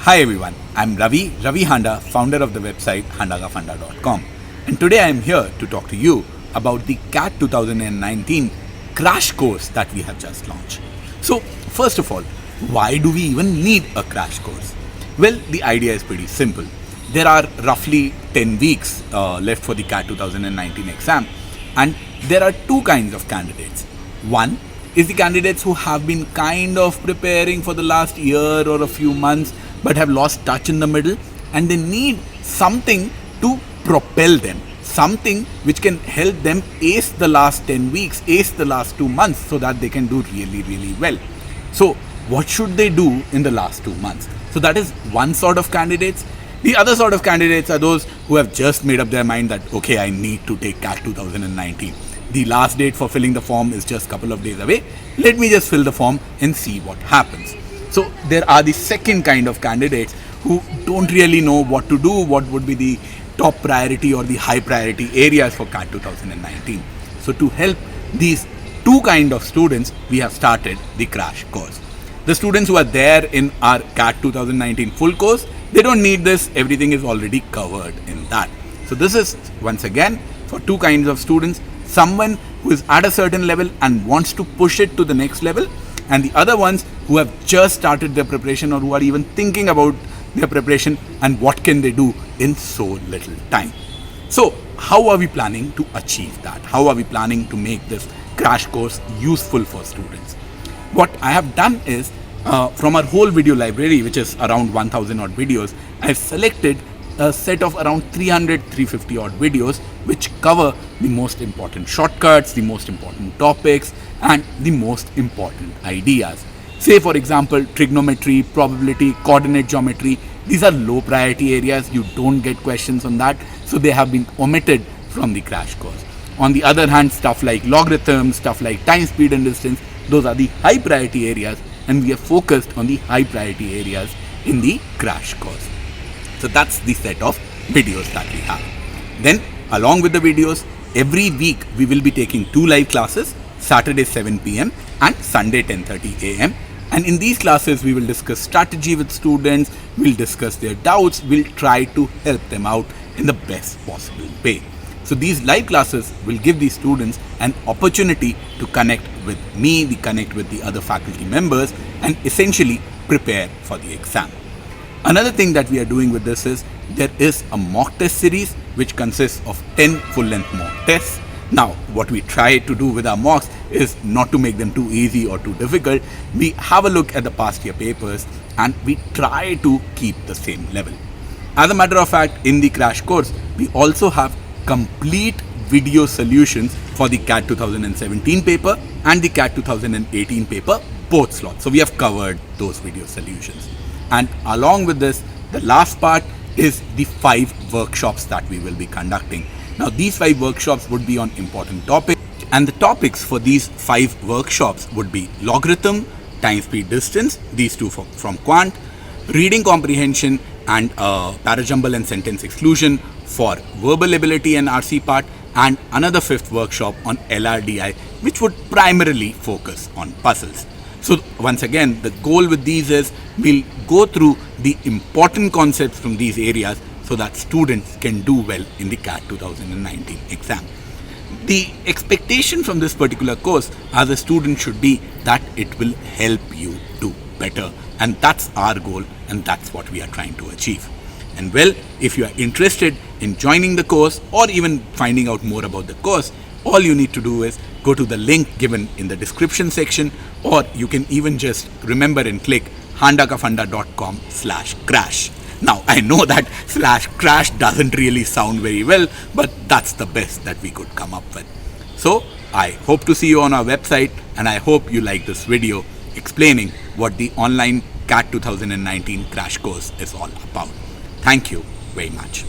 Hi everyone, I'm Ravi Handa, founder of the website handagafanda.com, and today I'm here to talk to you about the CAT 2019 crash course that we have just launched. So, first of all, why do we even need a crash course? Well, the idea is pretty simple. There are roughly 10 weeks left for the CAT 2019 exam, and there are two kinds of candidates. One is the candidates who have been kind of preparing for the last year or a few months but have lost touch in the middle, and they need something to propel them, something which can help them ace the last 10 weeks, ace the last 2 months so that they can do really well. So what should they do in the last 2 months? So that is one sort of candidates. The other sort of candidates are those who have just made up their mind that okay, I need to take CAT 2019. The last date for filling the form is just a couple of days away. Let me just fill the form and see what happens. So there are the second kind of candidates who don't really know what to do, what would be the top priority or the high priority areas for CAT 2019. So to help these two kind of students, we have started the crash course. The students who are there in our CAT 2019 full course, they don't need this, everything is already covered in that. So this is once again for two kinds of students, someone who is at a certain level and wants to push it to the next level, and the other ones who have just started their preparation or who are even thinking about their preparation and what can they do in so little time. So how are we planning to achieve that? How are we planning to make this crash course useful for students? What I have done is from our whole video library, which is around 1000 odd videos, I've selected a set of around 350 odd videos which cover the most important shortcuts, the most important topics, and the most important ideas. Say for example, trigonometry, probability, coordinate geometry, these are low priority areas, you don't get questions on that, so they have been omitted from the crash course. On the other hand, stuff like logarithms, stuff like time, speed and distance, those are the high priority areas, and we are focused on the high priority areas in the crash course. So that's the set of videos that we have. Then along with the videos, every week we will be taking 2 live classes, Saturday 7 p.m. and Sunday 10:30 a.m. And in these classes we will discuss strategy with students, we'll discuss their doubts, we'll try to help them out in the best possible way. So these live classes will give these students an opportunity to connect with me, connect with the other faculty members, and essentially prepare for the exam. Another thing that we are doing with this is there is a mock test series which consists of 10 full-length mock tests. Now, what we try to do with our mocks is not to make them too easy or too difficult. We have a look at the past year papers and we try to keep the same level. As a matter of fact, in the crash course, we also have complete video solutions for the CAT 2017 paper and the CAT 2018 paper, both slots. So we have covered those video solutions. And along with this, the last part is the 5 workshops that we will be conducting. Now these 5 workshops would be on important topics, and the topics for these 5 workshops would be logarithm, time, speed, distance, these two from quant, reading comprehension and parajumble and sentence exclusion for verbal ability and RC part, and another 5th workshop on LRDI, which would primarily focus on puzzles. So once again, the goal with these is we'll go through the important concepts from these areas so that students can do well in the CAT 2019 exam. The expectation from this particular course as a student should be that it will help you do better, and that's our goal and that's what we are trying to achieve. And well, if you are interested in joining the course or even finding out more about the course, all you need to do is go to the link given in the description section, or you can even just remember and click handagafanda.com/crash. Now I know that /crash doesn't really sound very well, but that's the best that we could come up with. So I hope to see you on our website, and I hope you like this video explaining what the online CAT 2019 crash course is all about. Thank you very much.